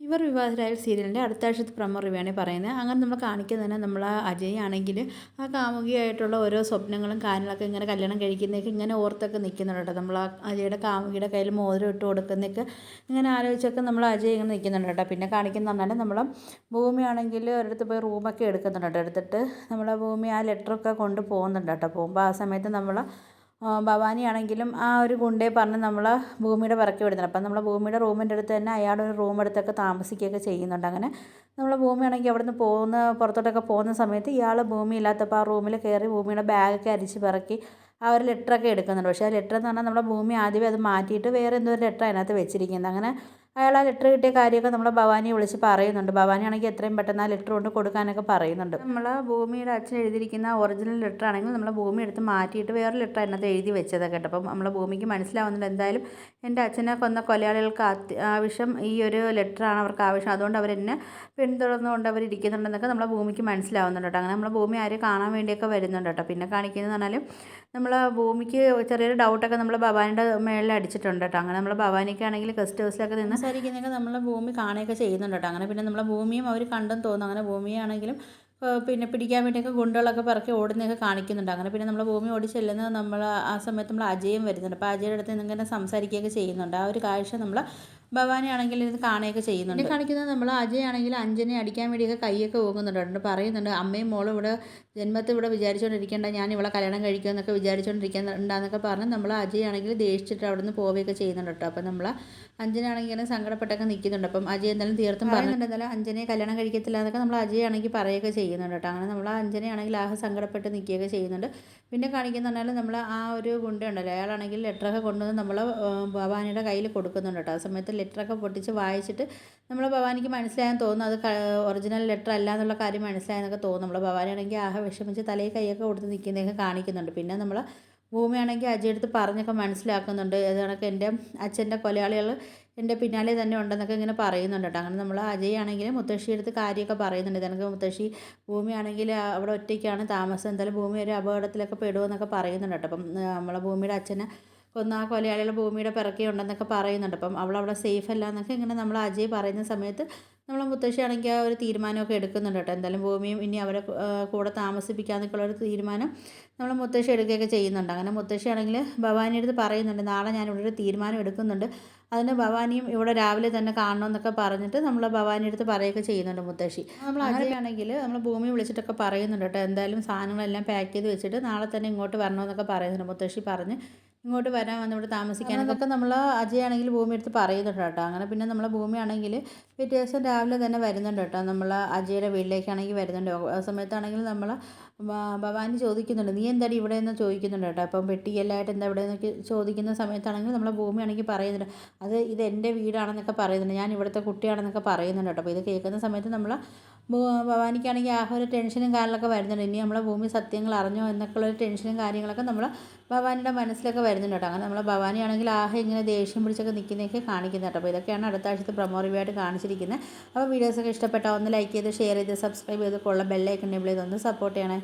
ഇവർ വിവാഹിതരായ സീരിയലിൻ്റെ അടുത്ത ആഴ്ചത്തെ പ്രൊമോ റിവ്യൂവാണ് പറയുന്നത്. അങ്ങനെ നമ്മൾ കാണിക്കുന്നത് തന്നെ നമ്മൾ അജയ് ആണെങ്കിൽ ആ കാമുകിയായിട്ടുള്ള ഓരോ സ്വപ്നങ്ങളും കാര്യങ്ങളൊക്കെ ഇങ്ങനെ കല്യാണം കഴിക്കുന്നതൊക്കെ ഇങ്ങനെ ഓർത്തൊക്കെ നിൽക്കുന്നുണ്ട് കേട്ടോ. നമ്മൾ ആ അജയുടെ കാമുകിയുടെ കയ്യിൽ മോതിരം ഇട്ട് കൊടുക്കുന്നതൊക്കെ ഇങ്ങനെ ആലോചിച്ചൊക്കെ നമ്മൾ അജയ് ഇങ്ങനെ നിൽക്കുന്നുണ്ട് കേട്ടോ. പിന്നെ കാണിക്കുന്ന പറഞ്ഞാൽ നമ്മൾ ഭൂമിയാണെങ്കിൽ ഒരിടത്ത് പോയി റൂമൊക്കെ എടുക്കുന്നുണ്ട് കേട്ടോ. എടുത്തിട്ട് നമ്മളെ ഭൂമി ആ ലെറ്ററൊക്കെ കൊണ്ട് പോകുന്നുണ്ട് കേട്ടോ. പോകുമ്പോൾ ആ സമയത്ത് നമ്മൾ ഭവാനിയാണെങ്കിലും ആ ഒരു ഗുണ്ടയെ പറഞ്ഞ് നമ്മൾ ഭൂമിയുടെ പിറകെ വിടുന്നുണ്ട്. അപ്പം നമ്മൾ ഭൂമിയുടെ റൂമിൻ്റെ അടുത്ത് തന്നെ അയാളൊരു റൂം എടുത്തൊക്കെ താമസിക്കുകയൊക്കെ ചെയ്യുന്നുണ്ട്. അങ്ങനെ നമ്മൾ ഭൂമിയാണെങ്കിൽ അവിടുന്ന് പുറത്തോട്ടൊക്കെ പോകുന്ന സമയത്ത് ഇയാൾ ഭൂമി ഇല്ലാത്തപ്പോൾ ആ റൂമിൽ കയറി ഭൂമിയുടെ ബാഗൊക്കെ അരിച്ച് പെറുക്കി ആ ഒരു ലെറ്ററൊക്കെ എടുക്കുന്നുണ്ട്. പക്ഷേ ആ ലെറ്റർ എന്ന് പറഞ്ഞാൽ നമ്മുടെ ഭൂമി ആദ്യമേ അത് മാറ്റിയിട്ട് വേറെ എന്തോ ഒരു ലെറ്റർ അതിനകത്ത് വെച്ചിരിക്കുന്നത്. അങ്ങനെ അയാൾ ആ ലെറ്റർ കിട്ടിയ കാര്യമൊക്കെ നമ്മളെ ഭവാനിയെ വിളിച്ച് പറയുന്നുണ്ട്. ഭവാനിയാണെങ്കിൽ എത്രയും പെട്ടെന്ന് ആ ലെറ്റർ കൊണ്ട് കൊടുക്കാനൊക്കെ പറയുന്നുണ്ട്. നമ്മൾ ഭൂമിയുടെ അച്ഛൻ എഴുതിയിരിക്കുന്ന ഒറിജിനൽ ലെറ്റർ ആണെങ്കിൽ നമ്മൾ ഭൂമി എടുത്ത് മാറ്റിയിട്ട് വേറെ ലെറ്റർ അതിനകത്ത് എഴുതി വെച്ചതൊക്കെ കേട്ടോ. അപ്പം നമ്മളെ ഭൂമിക്ക് മനസ്സിലാവുന്നുണ്ട് എന്തായാലും എൻ്റെ അച്ഛനെ കൊന്ന കൊലയാളികൾക്ക് ആവശ്യം ഈ ഒരു ലെറ്ററാണ് അവർക്ക് ആവശ്യം, അതുകൊണ്ട് അവരെന്നെ പിന്തുടർന്നുകൊണ്ട് അവരിയ്ക്കുന്നുണ്ടെന്നൊക്കെ നമ്മളെ ഭൂമിക്ക് മനസ്സിലാവുന്നുണ്ട് കേട്ടോ. അങ്ങനെ നമ്മളെ ഭൂമി ആരും കാണാൻ വേണ്ടിയൊക്കെ വരുന്നുണ്ട് കേട്ടോ. പിന്നെ കാണിക്കുന്നത് പറഞ്ഞാൽ നമ്മൾ ഭൂമിക്ക് ചെറിയൊരു ഡൗട്ടൊക്കെ നമ്മൾ ഭവാനിയുടെ മേളിൽ അടിച്ചിട്ടുണ്ട് കേട്ടോ. അങ്ങനെ നമ്മൾ ഭവാനിക്കാണെങ്കിൽ ഗസ്റ്റ് ഹൗസിലൊക്കെ നിന്ന് സംസാരിക്കുന്നതൊക്കെ നമ്മളെ ഭൂമി കാണുകയൊക്കെ ചെയ്യുന്നുണ്ട് കേട്ടോ. അങ്ങനെ പിന്നെ നമ്മളെ ഭൂമിയും അവർ കണ്ടെന്ന് തോന്നുന്നു. അങ്ങനെ ഭൂമിയാണെങ്കിലും പിന്നെ പിടിക്കാൻ വേണ്ടിയൊക്കെ ഗുണ്ടകളൊക്കെ പിറക്കി ഓടുന്നതൊക്കെ കാണിക്കുന്നുണ്ട്. അങ്ങനെ പിന്നെ നമ്മൾ ഭൂമി ഓടി ചെല്ലുന്നത് നമ്മൾ ആ സമയത്ത് നമ്മൾ അജയും വരുന്നുണ്ട്. അപ്പോൾ അജയുടെ അടുത്ത് ഇങ്ങനെ സംസാരിക്കുകയൊക്കെ ചെയ്യുന്നുണ്ട്. ആ ഒരു കാഴ്ച നമ്മൾ ഭവാനിയാണെങ്കിൽ ഇത് കാണുകയൊക്കെ ചെയ്യുന്നുണ്ട്. പിന്നെ കാണിക്കുന്നത് നമ്മൾ അജയ് ആണെങ്കിൽ അഞ്ജനെ അടിക്കാൻ വേണ്ടിയൊക്കെ കൈയൊക്കെ ഓങ്ങുന്നുണ്ട്. പറയുന്നുണ്ട് അമ്മയും മോളും ഇവിടെ ജന്മത്തിൽ ഇവിടെ വിചാരിച്ചുകൊണ്ടിരിക്കേണ്ട, ഞാൻ ഇവളെ കല്യാണം കഴിക്കുമെന്നൊക്കെ വിചാരിച്ചുകൊണ്ടിരിക്കുന്നുണ്ടെന്നൊക്കെ പറഞ്ഞ് നമ്മൾ അജയ് ആണെങ്കിൽ ദേഷിച്ചിട്ട് അവിടെ നിന്ന് പോവുകയൊക്കെ ചെയ്യുന്നുണ്ട് കേട്ടോ. അപ്പം നമ്മൾ അഞ്ജനാണെങ്കിൽ ഇങ്ങനെ സങ്കടപ്പെട്ടൊക്കെ നിൽക്കുന്നുണ്ട്. അപ്പം അജയ് എന്തായാലും തീർത്തും പറയുന്നുണ്ട് എന്തായാലും അഞ്ജനെ കല്യാണം കഴിക്കത്തില്ല എന്നൊക്കെ നമ്മൾ അജയ് ആണെങ്കിൽ പറയുകയൊക്കെ ചെയ്യുന്നുണ്ട് കേട്ടോ. അങ്ങനെ നമ്മൾ അഞ്ജനയാണെങ്കിൽ സങ്കടപ്പെട്ട് നിൽക്കുകയൊക്കെ ചെയ്യുന്നുണ്ട്. പിന്നെ കാണിക്കുന്ന പറഞ്ഞാൽ നമ്മൾ ആ ഒരു ഗുണ്ടയുണ്ടല്ലോ, അയാളാണെങ്കിൽ ലെറ്ററൊക്കെ കൊണ്ടുവന്ന് നമ്മൾ ഭവാനിയുടെ കയ്യിൽ കൊടുക്കുന്നുണ്ട് കേട്ടോ. ആ സമയത്ത് ലെറ്ററൊക്കെ പൊട്ടിച്ച് വായിച്ചിട്ട് നമ്മൾ ഭവാനിക്ക് മനസ്സിലായെന്ന് തോന്നുന്നു അത് ഒറിജിനൽ ലെറ്റർ അല്ല എന്നുള്ള കാര്യം മനസ്സിലായെന്നൊക്കെ തോന്നും. നമ്മൾ ഭവാനിയാണെങ്കിൽ വിഷമിച്ച് തലയിൽ കൈയൊക്കെ കൊടുത്ത് നിൽക്കുന്നതൊക്കെ കാണിക്കുന്നുണ്ട്. പിന്നെ നമ്മൾ ഭൂമിയാണെങ്കിൽ അജയ് അടുത്ത് പറഞ്ഞൊക്കെ മനസ്സിലാക്കുന്നുണ്ട്. അത് കണക്ക് എൻ്റെ അച്ഛൻ്റെ കൊലയാളികൾ എൻ്റെ പിന്നാലെ തന്നെ ഉണ്ടെന്നൊക്കെ ഇങ്ങനെ പറയുന്നുണ്ട് കേട്ടോ. അങ്ങനെ നമ്മൾ അജയ് ആണെങ്കിൽ മുത്തശ്ശിയെടുത്ത് കാര്യമൊക്കെ പറയുന്നുണ്ട്. ഇതെനിക്ക് മുത്തശ്ശി ഭൂമിയാണെങ്കിൽ അവിടെ ഒറ്റയ്ക്കാണ് താമസം, എന്തായാലും ഭൂമി ഒരു അപകടത്തിലൊക്കെ പെടുമെന്നൊക്കെ പറയുന്നുണ്ട് കേട്ടോ. അപ്പം നമ്മളെ ഭൂമിയുടെ അച്ഛനെ കൊന്ന ആ കൊലയാളികൾ ഭൂമിയുടെ പിറകെ ഉണ്ടെന്നൊക്കെ പറയുന്നുണ്ട്. അപ്പം അവളവിടെ സേഫ് അല്ല എന്നൊക്കെ ഇങ്ങനെ നമ്മൾ അജയ് പറയുന്ന സമയത്ത് നമ്മൾ മുത്തശ്ശിയാണെങ്കിൽ ആ ഒരു തീരുമാനമൊക്കെ എടുക്കുന്നുണ്ട് കേട്ടോ. എന്തായാലും ഭൂമിയും ഇനി അവരെ കൂടെ താമസിപ്പിക്കാമെന്നൊക്കെയുള്ളൊരു തീരുമാനം നമ്മൾ മുത്തശ്ശി എടുക്കുകയൊക്കെ ചെയ്യുന്നുണ്ട്. അങ്ങനെ മുത്തശ്ശിയാണെങ്കിൽ ഭവാനിയുടെ അടുത്ത് പറയുന്നുണ്ട് നാളെ ഞാനിവിടെ ഒരു തീരുമാനം എടുക്കുന്നുണ്ട്, അതിന് ഭവാനിയും ഇവിടെ രാവിലെ തന്നെ കാണണമെന്നൊക്കെ പറഞ്ഞിട്ട് നമ്മൾ ഭവാനിയുടെ അടുത്ത് പറയുകയൊക്കെ ചെയ്യുന്നുണ്ട് മുത്തശ്ശി. നമ്മൾ അജയ് ആണെങ്കിൽ നമ്മൾ ഭൂമി വിളിച്ചിട്ടൊക്കെ പറയുന്നുണ്ട് കേട്ടോ. എന്തായാലും സാധനങ്ങളെല്ലാം പാക്ക് ചെയ്ത് വെച്ചിട്ട് നാളെ തന്നെ ഇങ്ങോട്ട് വരണമെന്നൊക്കെ പറയുന്നുണ്ട്. മുത്തശ്ശി പറഞ്ഞ് ഇങ്ങോട്ട് വരാൻ വന്ന് ഇവിടെ താമസിക്കാനൊക്കെ നമ്മൾ അജയ് ആണെങ്കിൽ ഭൂമി എടുത്ത് പറയുന്നുണ്ട് കേട്ടോ. അങ്ങനെ പിന്നെ നമ്മളെ ഭൂമിയാണെങ്കിൽ പിറ്റേ ദിവസം രാവിലെ തന്നെ വരുന്നുണ്ട് കേട്ടോ. നമ്മൾ അജയുടെ വീട്ടിലേക്കാണെങ്കിൽ വരുന്നുണ്ട്. ആ സമയത്താണെങ്കിൽ നമ്മൾ ഭവാനി ചോദിക്കുന്നുണ്ട് നീ എന്താടി ഇവിടെ എന്ന് ചോദിക്കുന്നുണ്ട് കേട്ടോ. അപ്പം പെട്ടിയെല്ലായിട്ട് എന്താ ഇവിടെ എന്നൊക്കെ ചോദിക്കുന്ന സമയത്താണെങ്കിൽ നമ്മളെ ഭൂമിയാണെങ്കിൽ പറയുന്നുണ്ട് ഇത് എൻ്റെ വീടാണെന്നൊക്കെ പറയുന്നുണ്ട്, ഞാൻ ഇവിടുത്തെ കുട്ടിയാണെന്നൊക്കെ പറയുന്നുണ്ട് കേട്ടോ. അപ്പോൾ ഇത് കേൾക്കുന്ന സമയത്ത് നമ്മൾ ഭവാനിക്കാണെങ്കിൽ ഒരു ടെൻഷനും കാര്യങ്ങളൊക്കെ വരുന്നുണ്ട്. ഇനി നമ്മളെ ഭൂമി സത്യങ്ങൾ അറിഞ്ഞോ എന്നൊക്കെയുള്ളൊരു ടെൻഷനും കാര്യങ്ങളൊക്കെ നമ്മൾ ഭവാനിയുടെ മനസ്സിലൊക്കെ വരുന്നുണ്ട് കേട്ടോ. അങ്ങനെ നമ്മളെ ഭവാനിയാണെങ്കിൽ ഇങ്ങനെ ദേഷ്യം പിടിച്ചൊക്കെ നിൽക്കുന്നതൊക്കെ കാണിക്കുന്നത് കേട്ടോ. അപ്പോൾ ഇതൊക്കെയാണ് അടുത്ത ആഴ്ചത്തെ പ്രൊമോ റിവ്യൂ ആയിട്ട് കാണിച്ചിരിക്കുന്നത്. അപ്പോൾ വീഡിയോസൊക്കെ ഇഷ്ടപ്പെട്ടാൽ ഒന്ന് ലൈക്ക് ചെയ്ത് ഷെയർ ചെയ്ത് സബ്സ്ക്രൈബ് ചെയ്ത് ബെല്ലൈക്കൺ എനേബിൾ ചെയ്ത് ഒന്ന് സപ്പോർട്ട് ചെയ്യണേ.